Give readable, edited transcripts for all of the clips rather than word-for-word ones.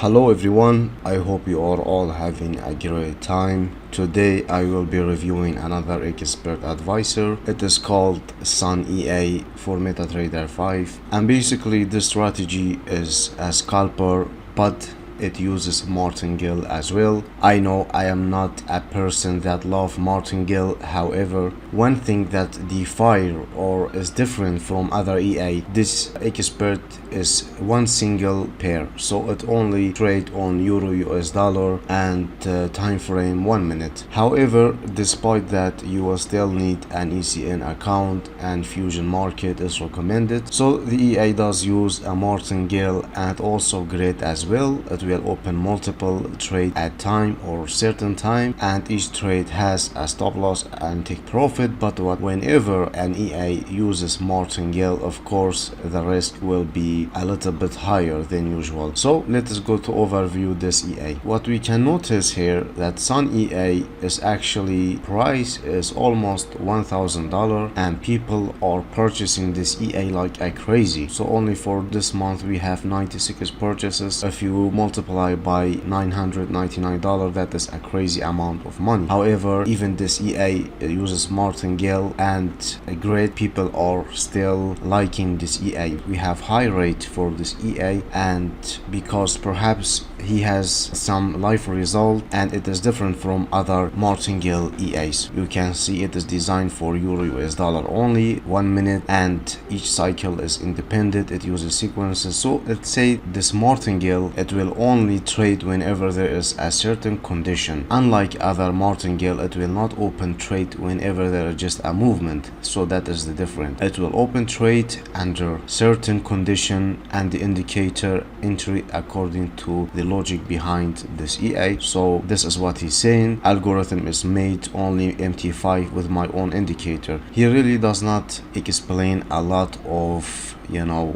Hello everyone, I hope you are all having a great time. Today I will be reviewing another expert advisor. It is called Sun EA for MetaTrader 5, and basically this strategy is a scalper, but it uses martingale as well. I know I am not a person that love martingale. However, one thing that differ or is different from other EA, this expert is one single pair, so it only trade on euro US dollar and time frame 1 minute. However, despite that, you will still need an ECN account and Fusion Market is recommended. So the EA does use a martingale and also great as well. It will open multiple trade at time or certain time, and each trade has a stop loss and take profit. But whenever an EA uses martingale, of course the risk will be a little bit higher than usual. So let us go to overview this EA. What we can notice here that Sun EA is actually price is almost $1,000 and people are purchasing this EA like a crazy. So only for this month we have 96 purchases. If you multiply by $999, that is a crazy amount of money. However, even this EA uses martingale and great people are still liking this EA. We have high rate for this EA, and because perhaps he has some live result and it is different from other martingale EAs. You can see it is designed for euro US dollar only, 1 minute, and each cycle is independent. It uses sequences. So let's say this martingale, it will only trade whenever there is a certain condition. Unlike other martingale, it will not open trade whenever there is just a movement. So that is the difference. It will open trade under certain condition and the indicator entry according to the logic behind this EA. So this is what he's saying. Algorithm is made only MT5 with my own indicator. He really does not explain a lot of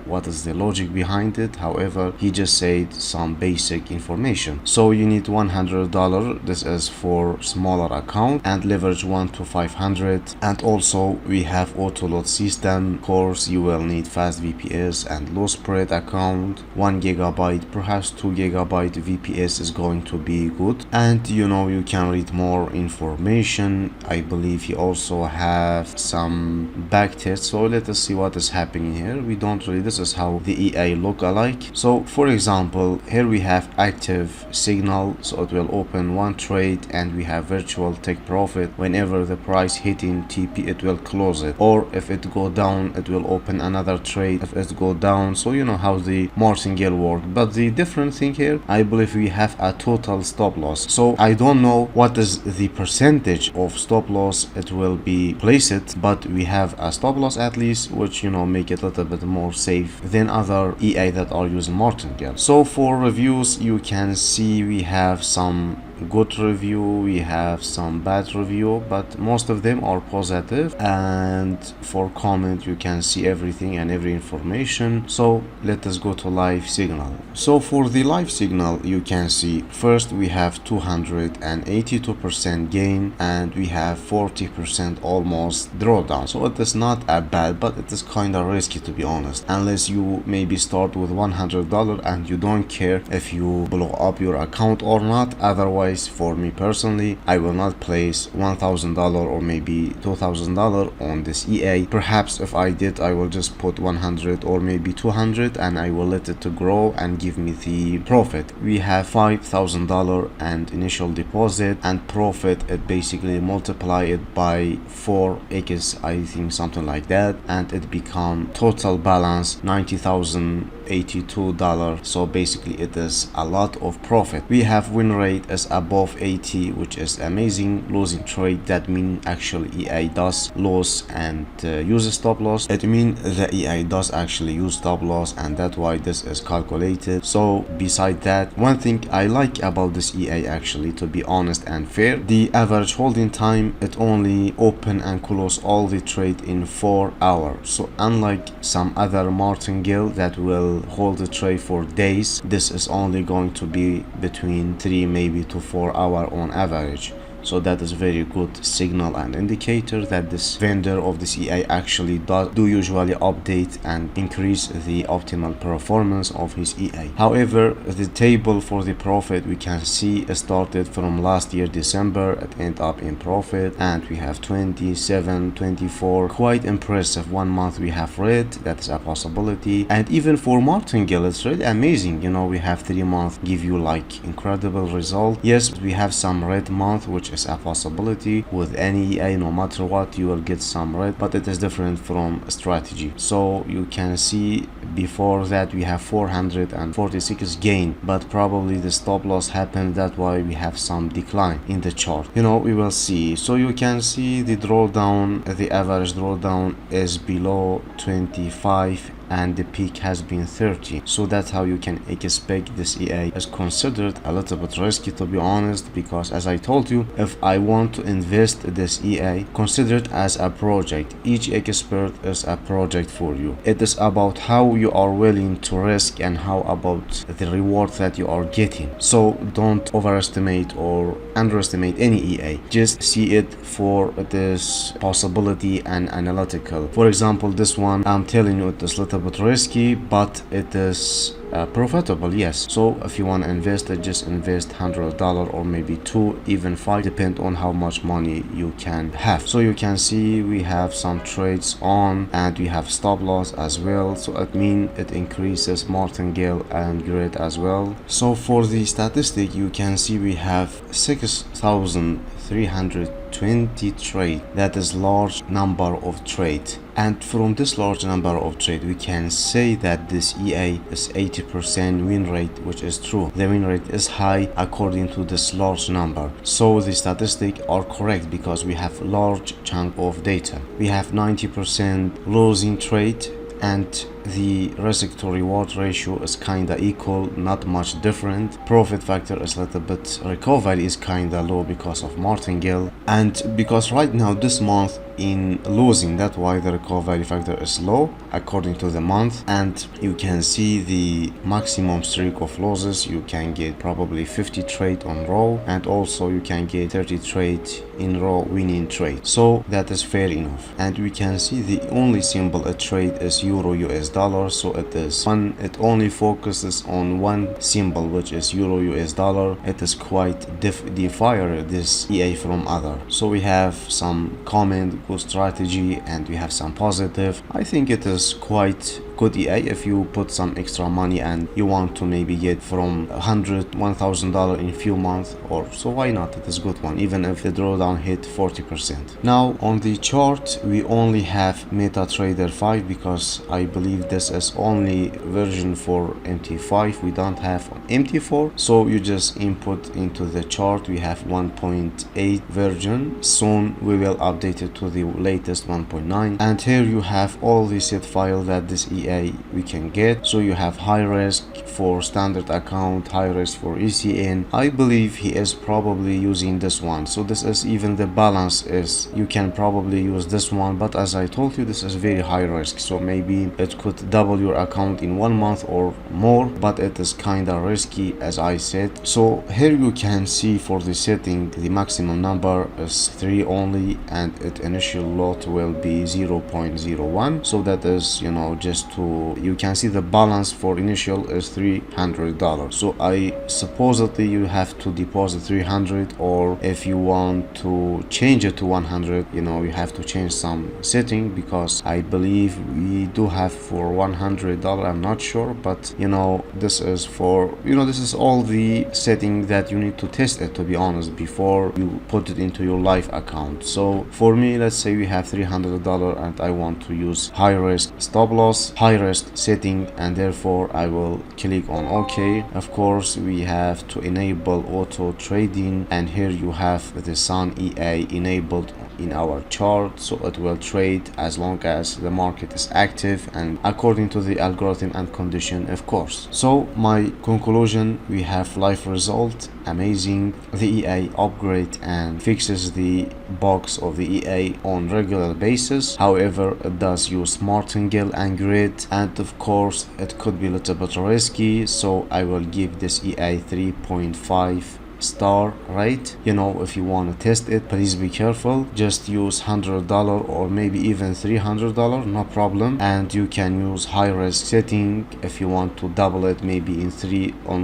what is the logic behind it. However, he just said some basic information. So you need $100. This is for smaller account, and leverage 1 to 500. And also we have auto load system. Of course, you will need fast VPS and low spread account. 1 gigabyte, perhaps 2 gigabyte VPS is going to be good. And you can read more information. I believe he also have some back tests. So let us see what is happening here. We don't really, this is how the EA look alike. So for example, here we have active signal, so it will open one trade, and we have virtual take profit. Whenever the price hitting TP, it will close it, or if it go down, it will open another trade. If it go down, so you know how the martingale work. But the different thing here, I believe we have a total stop loss. So I don't know what is the percentage of stop loss it will be placed, but we have a stop loss at least, which make it a little bit more safe than other EA that are using martingale. So for reviews, you can see we have some good review, we have some bad review, but most of them are positive. And for comment, you can see everything and every information. So let us go to live signal. So for the live signal, you can see first we have 282% gain, and we have 40% almost drawdown. So it is not a bad, but it is kind of risky, to be honest, unless you maybe start with $100 and you don't care if you blow up your account or not. Otherwise, for me personally, I will not place $1,000 or maybe $2,000 on this EA. Perhaps if I did, I will just put 100 or maybe 200, and I will let it to grow and give me the profit. We have $5,000 and initial deposit, and profit, it basically multiply it by 4x, I think, something like that, and it become total balance $90,082. So basically it is a lot of profit. We have win rate is above 80, which is amazing. Losing trade, that mean actually EA does lose and use stop loss. It mean the EA does actually use stop loss, and that's why this is calculated. So beside that, one thing I like about this EA, actually, to be honest and fair, the average holding time, it only open and close all the trade in 4 hours. So unlike some other martingale that will hold the trade for days, this is only going to be between 3 maybe to 4 hours on average. So that is very good signal and indicator that this vendor of this EA actually do usually update and increase the optimal performance of his EA. However, the table for the profit we can see started from last year December, it ended up in profit, and we have 27, 24, quite impressive. 1 month we have red, that is a possibility. And even for Martingale it's really amazing, you know, we have 3 months give you like incredible result. Yes, we have some red month, which is a possibility with any EA. No matter what, you will get some red, but it is different from strategy. So you can see before that we have 446 gain, but probably the stop loss happened, that's why we have some decline in the chart. You know, we will see. So you can see the drawdown, the average drawdown is below 25 and the peak has been 30. So that's how you can expect this EA is considered a little bit risky, to be honest, because as I told you, if I want to invest this EA, consider it as a project. Each expert is a project for you. It is about how you are willing to risk and how about the reward that you are getting. So don't overestimate or underestimate any EA. Just see it for this possibility and analytical. For example, this one, I'm telling you, it is little bit risky, but it is profitable, yes. So if you want to invest it, just invest $100 or maybe 2, even 5, depend on how much money you can have. So you can see we have some trades on and we have stop loss as well, so it means it increases Martingale and grid as well. So for the statistic you can see we have 6,320 trade. That is large number of trade, and from this large number of trade we can say that this EA is 80% win rate, which is true. The win rate is high according to this large number. So the statistics are correct because we have large chunk of data. We have 90% losing trade, and the risk to reward ratio is kinda equal, not much different. Profit factor is a little bit, recovery is kinda low because of Martingale, and because right now this month in losing, that's why the recovery factor is low according to the month. And you can see the maximum streak of losses, you can get probably 50 trade on row, and also you can get 30 trade in row winning trade. So that is fair enough. And we can see the only symbol a trade is Euro US dollar, so it is one, it only focuses on one symbol, which is Euro US dollar. It is quite differ this EA from other. So we have some comment, good strategy, and we have some positive. I think it is quite good EA if you put some extra money and you want to maybe get from $100,000 in few months, or so why not? It is good one, even if the drawdown hit 40%. Now on the chart we only have MetaTrader 5 because I believe this is only version for MT5. We don't have MT4, so you just input into the chart. We have 1.8 version. Soon we will update it to the latest 1.9, and here you have all the set file that this EA we can get. So you have high risk for standard account, high risk for ECN. I believe he is probably using this one, so this is even the balance is you can probably use this one, but as I told you, this is very high risk, so maybe it could double your account in 1 month or more, but it is kinda risky as I said. So here you can see for the setting the maximum number is 3 only, and its initial lot will be 0.01, so that is, you know, just to, you can see the balance for initial is $300. So I supposedly you have to deposit 300, or if you want to change it to 100, you know, you have to change some setting, because I believe we do have for $100, I'm not sure, but you know, this is for, you know, this is all the setting that you need to test it, to be honest, before you put it into your live account. So for me, let's say we have $300 and I want to use high risk stop loss, high risk setting, and therefore I will click on OK. Of course we have to enable auto trading, and here you have the Sun EA enabled in our chart, so it will trade as long as the market is active and according to the algorithm and condition, of course. So my conclusion, we have live result, amazing. The EA upgrade and fixes the bugs of the EA on regular basis. However, it does use Martingale and grid, and of course it could be a little bit risky, so I will give this EA 3.5 star rate. You know, if you want to test it, please be careful. Just use $100 or maybe even $300, no problem. And you can use high risk setting if you want to double it maybe in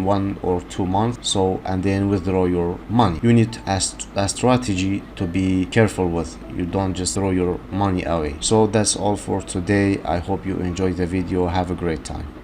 1 or 2 months. So, and then withdraw your money. You need a strategy to be careful with. You don't just throw your money away. So that's all for today. I hope you enjoyed the video. Have a great time.